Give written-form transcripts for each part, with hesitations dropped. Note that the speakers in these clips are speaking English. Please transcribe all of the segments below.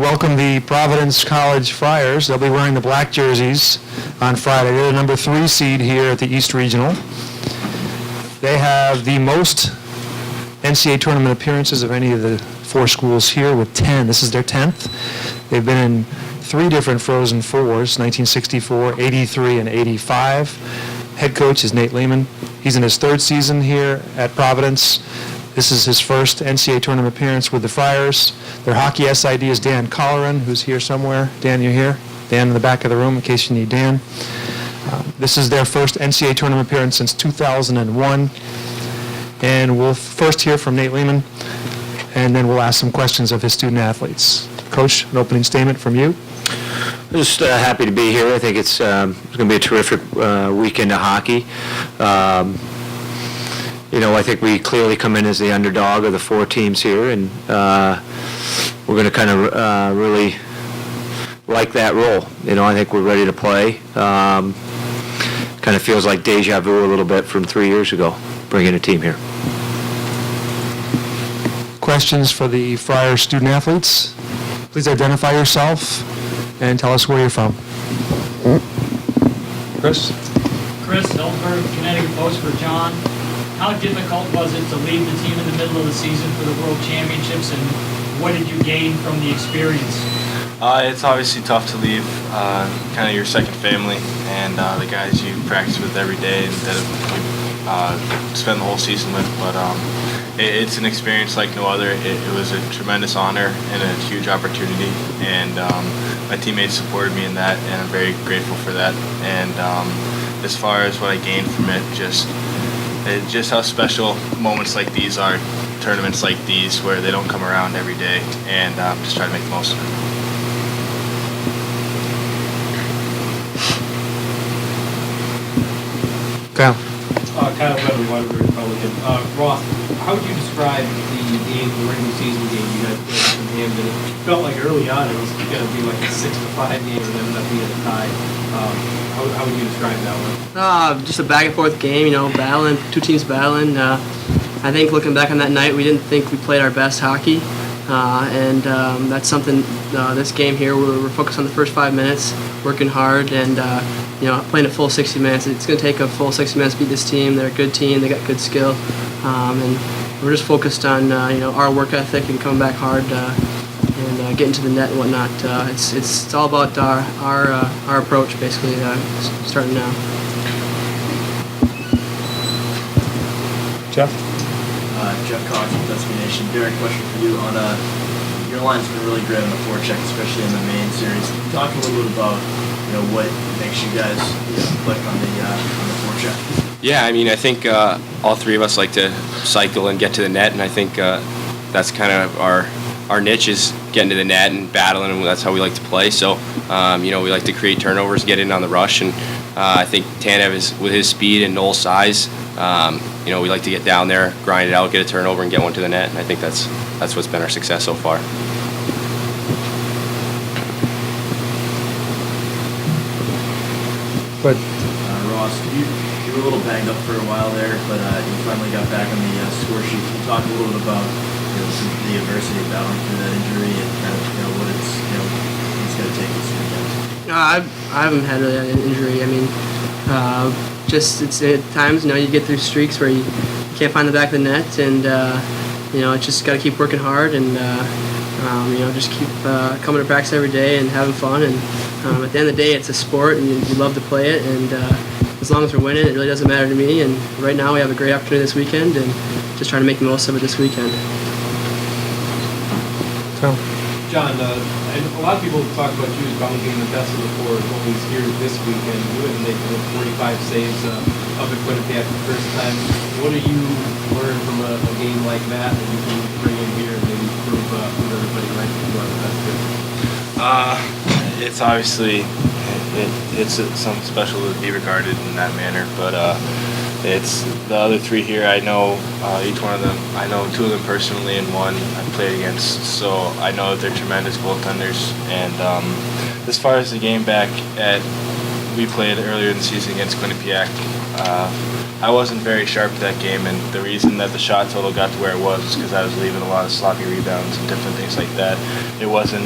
welcome the Providence College Friars. They'll be wearing the black jerseys on Friday. They're the number 3 seed here at the East Regional. They have the most NCAA tournament appearances of any of the 4 schools here with 10. This is their 10th. They've been in 3 different Frozen Fours, 1964, 83, and 85. Head coach is Nate Lehman. He's in his 3rd season here at Providence. This is his first NCAA tournament appearance with the Friars. Their hockey SID is Dan Colleran, who's here somewhere. Dan, you here? Dan in the back of the room in case you need Dan. This is their first NCAA tournament appearance since 2001. And we'll first hear from Nate Lehman, and then we'll ask some questions of his student athletes. Coach, an opening statement from you. Just happy to be here. I think it's going to be a terrific weekend of hockey. I think we clearly come in as the underdog of the 4 teams here, and we're going to kind of really like that role. I think we're ready to play. Kind of feels like deja vu a little bit from 3 years ago, bringing a team here. Questions for the Friars student athletes? Please identify yourself and tell us where you're from. Chris? Chris Hillsburg, Connecticut Post for John. How difficult was it to leave the team in the middle of the season for the World Championships, and what did you gain from the experience? It's obviously tough to leave kind of your second family and the guys you practice with every day and that you spend the whole season with, but it's an experience like no other. It was a tremendous honor and a huge opportunity, and my teammates supported me in that, and I'm very grateful for that. And as far as what I gained from it, just how special moments like these are, tournaments like these where they don't come around every day, and just try to make the most of it. Kyle. Kyle Weber, Waterbury Republican. Ross, how would you describe the game, the regular season game you guys played from him? It felt like early on it was going to be like a 6-5 game and ended up being a tie. How would you describe that one? Just a back and forth game, battling, 2 teams battling. I think looking back on that night, we didn't think we played our best hockey. And that's something, this game here, we're focused on the first 5 minutes, working hard, and playing a full 60 minutes. It's going to take a full 60 minutes to beat this team. They're a good team. They got good skill. And we're just focused on, our work ethic and coming back hard and getting to the net and whatnot. It's all about our approach, basically, starting now. Jeff? Jeff Cox from Dusky Nation. Derek, question for you on your line's been really great on the forecheck, especially in the main series. Can you talk a little bit about what makes you guys click on the forecheck? Yeah, I think all 3 of us like to cycle and get to the net, and I think that's kind of our niche is getting to the net and battling, and that's how we like to play. So we like to create turnovers, get in on the rush, and I think Tanev is with his speed and Noel's size. We like to get down there, grind it out, get a turnover, and get one to the net. And I think that's what's been our success so far. But Ross, you were a little banged up for a while there, but you finally got back on the score sheet. Can you talk a little bit about the adversity of battling through that injury and kind of what it's going to take this weekend? I haven't had really an injury. Just it's at times, you get through streaks where you can't find the back of the net, and it's just got to keep working hard and just keep coming to practice every day and having fun. And at the end of the day, it's a sport, and you love to play it. And as long as we're winning, it really doesn't matter to me. And right now, we have a great opportunity this weekend, and just trying to make the most of it this weekend. Tom? John, a lot of people talk about you as probably being the best of the 4 goalies here this weekend. You had to make 45 saves up at Quinnipiac for the first time. What do you learn from a game like that you can bring in here and maybe prove everybody right that you are the best here? It's obviously it's something special to be regarded in that manner, but it's the other 3 here. I know each one of them. I know 2 of them personally, and 1 I've played against. So I know that they're tremendous goaltenders. And as far as the game back we played earlier in the season against Quinnipiac. I wasn't very sharp that game, and the reason that the shot total got to where it was because I was leaving a lot of sloppy rebounds and different things like that. It wasn't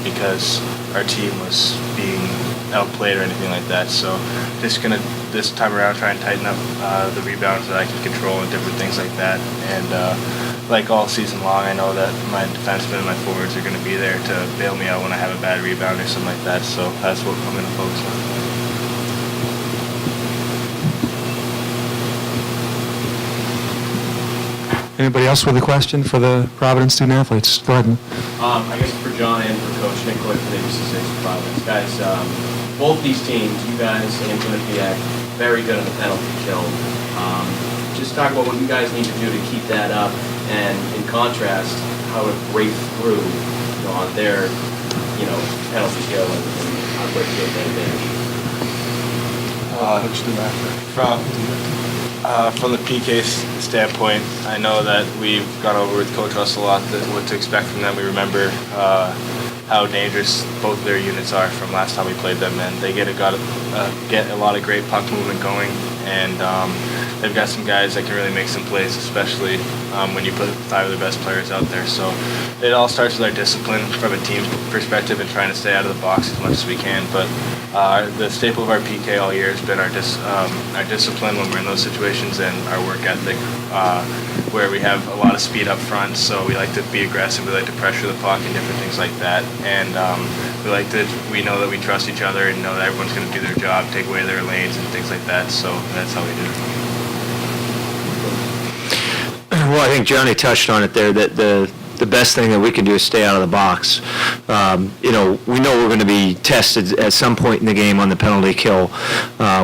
because our team was being outplayed or anything like that. So just gonna this time around try and tighten up the rebounds that I can control and different things like that. And like all season long, I know that my defensemen and my forwards are going to be there to bail me out when I have a bad rebound or something like that. So that's what I'm going to focus on. Anybody else with a question for the Providence student athletes? Go ahead. I guess for John and for Coach Nick Coy for the ABC6 Providence. Guys, both these teams, you guys and Quinnipiac, very good on the penalty kill. Just talk about what you guys need to do to keep that up, and in contrast, how to break through on their penalty kill and how to break through that advantage. From the PK standpoint, I know that we've gone over with Coach Russell a lot what to expect from them. We remember how dangerous both of their units are from last time we played them, and they get a lot of great puck movement going, and they've got some guys that can really make some plays, especially when you put 5 of their best players out there. So it all starts with our discipline from a team perspective and trying to stay out of the box as much as we can. But the staple of our PK all year has been our discipline when we're in those situations, and our work ethic, where we have a lot of speed up front. So we like to be aggressive. We like to pressure the puck and different things like that. And we know that we trust each other and know that everyone's going to do their job, take away their lanes and things like that. So that's how we do it. Well, I think Johnny touched on it there, that the best thing that we can do is stay out of the box. We know we're going to be tested at some point in the game on the penalty kill.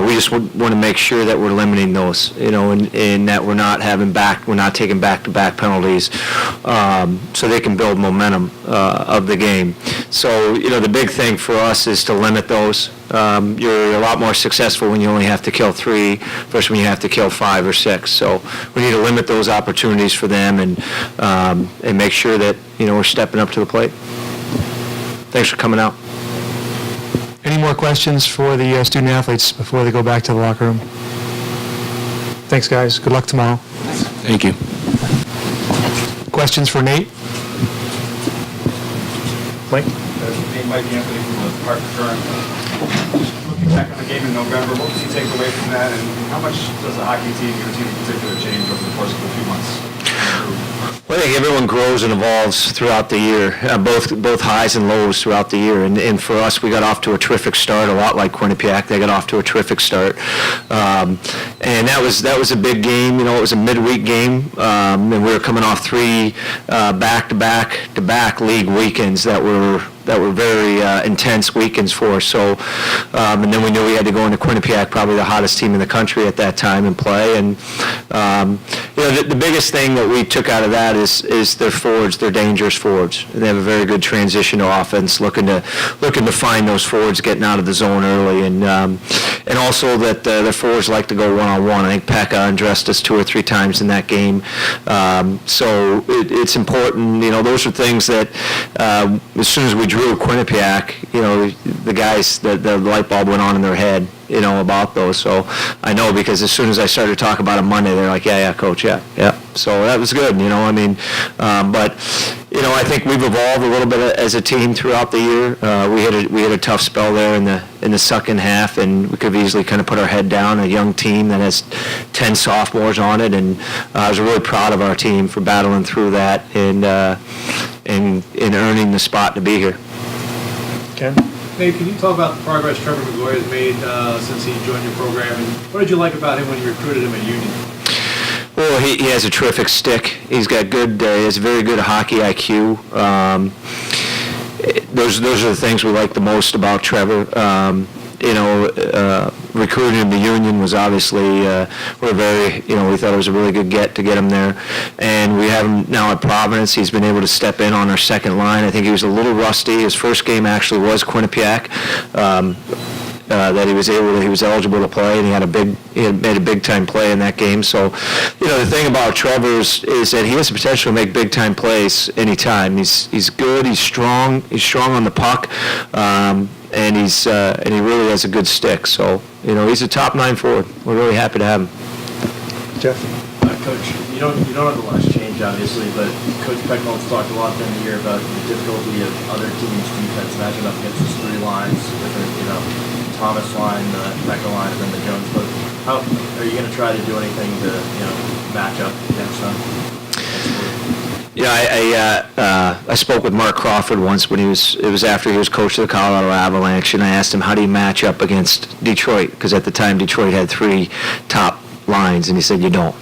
We just want to make sure that we're limiting those, and that we're not taking back-to-back penalties, so they can build momentum of the game. So, the big thing for us is to limit those. You're a lot more successful when you only have to kill 3 versus when you have to kill 5 or 6. So we need to limit those opportunities for them and make sure that we're stepping up to the plate. Thanks for coming out. Any more questions for the student athletes before they go back to the locker room? Thanks, guys. Good luck tomorrow. Thank you. Questions for Nate? Mike? Mike Anthony from the Park Current. Just looking back on the game in November, what did you take away from that, and how much does the hockey team, your team in particular, change over the course of a few months? Well, I think everyone grows and evolves throughout the year, both highs and lows throughout the year. And for us, we got off to a terrific start, a lot like Quinnipiac. They got off to a terrific start. And that was a big game. It was a midweek game, and we were coming off 3 back-to-back league weekends that were very intense weekends for us. So, and then we knew we had to go into Quinnipiac, probably the hottest team in the country at that time, and play. And the biggest thing that we took out of that is their forwards. They're dangerous forwards. They have a very good transition to offense, looking to find those forwards getting out of the zone early, and also that their forwards like to go one-on-one. I think Pekka undressed us 2 or 3 times in that game. So it's important. Those are things that as soon as we drew Quinnipiac, the guys, the light bulb went on in their head, about those. So I know, because as soon as I started to talk about it Monday, they're like, yeah, coach, yeah. So that was good, but I think we've evolved a little bit as a team throughout the year. We had a tough spell there in the second half, and we could have easily kind of put our head down. A young team that has 10 sophomores on it, and I was really proud of our team for battling through that and earning the spot to be here. Ken? Nate, can you talk about the progress Trevor McGlory has made since he joined your program, and what did you like about him when you recruited him at Union? Well, he has a terrific stick. He's got he has a very good hockey IQ. Those are the things we like the most about Trevor. Recruiting him to Union was obviously, we thought it was a really good get to get him there. And we have him now at Providence. He's been able to step in on our second line. I think he was a little rusty. His first game actually was Quinnipiac. That he was eligible to play, and he made a big time play in that game. So, the thing about Trevor is that he has the potential to make big time plays anytime. He's good. He's strong. He's strong on the puck, and he really has a good stick. So, he's a top 9 forward. We're really happy to have him. Jeff? Coach, you don't have the last change, obviously, but Coach Pecknold's talked a lot during the year about the difficulty of other teams' defense matching up against his three lines, with the Thomas line, the Mecca line, and then the Jones. But how are you going to try to do anything to match up against them? I spoke with Mark Crawford once when it was after he was coach of the Colorado Avalanche, and I asked him, how do you match up against Detroit? Because at the time Detroit had three top lines, and he said, you don't.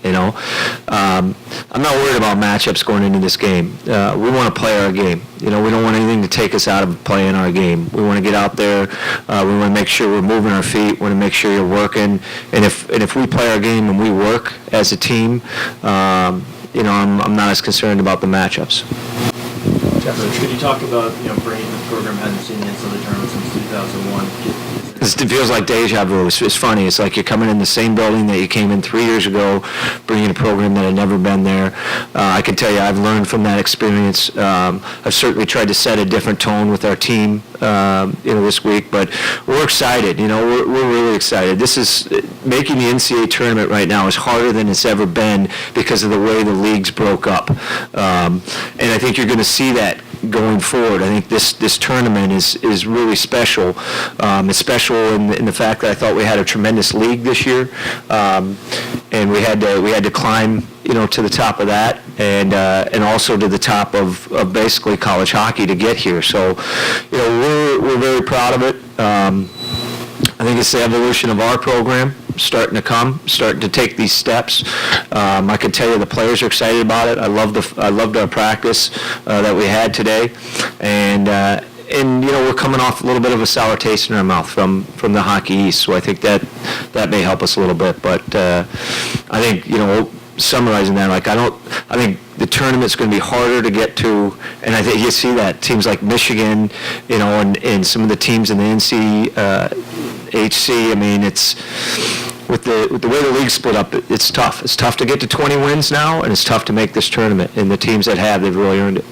I'm not worried about matchups going into this game. We want to play our game. We don't want anything to take us out of playing our game. We want to get out there. We want to make sure we're moving our feet. We want to make sure you're working. And if we play our game and we work as a team, I'm not as concerned about the matchups. Coach, could you talk about bringing the program hasn't seen the NCAA tournament since 2001? It feels like deja vu. It's funny. It's like you're coming in the same building that you came in 3 years ago, bringing a program that had never been there. I can tell you I've learned from that experience. I've certainly tried to set a different tone with our team, this week, but we're excited. We're really excited. This is making the NCAA tournament right now is harder than it's ever been because of the way the leagues broke up. And I think you're going to see that going forward. I think this tournament is really special. It's special in the fact that I thought we had a tremendous league this year, and we had to climb to the top of that, and also to the top of basically college hockey to get here. So we're very proud of it. I think it's the evolution of our program starting to take these steps. I can tell you the players are excited about it. I loved our practice that we had today, and we're coming off a little bit of a sour taste in our mouth from the Hockey East, so I think that may help us a little bit. But I think summarizing that, I think the tournament's going to be harder to get to, and I think you see that teams like Michigan, and some of the teams in the NCHC. I mean, it's with the way the league's split up, it's tough. It's tough to get to 20 wins now, and it's tough to make this tournament. And the teams that have, they've really earned it.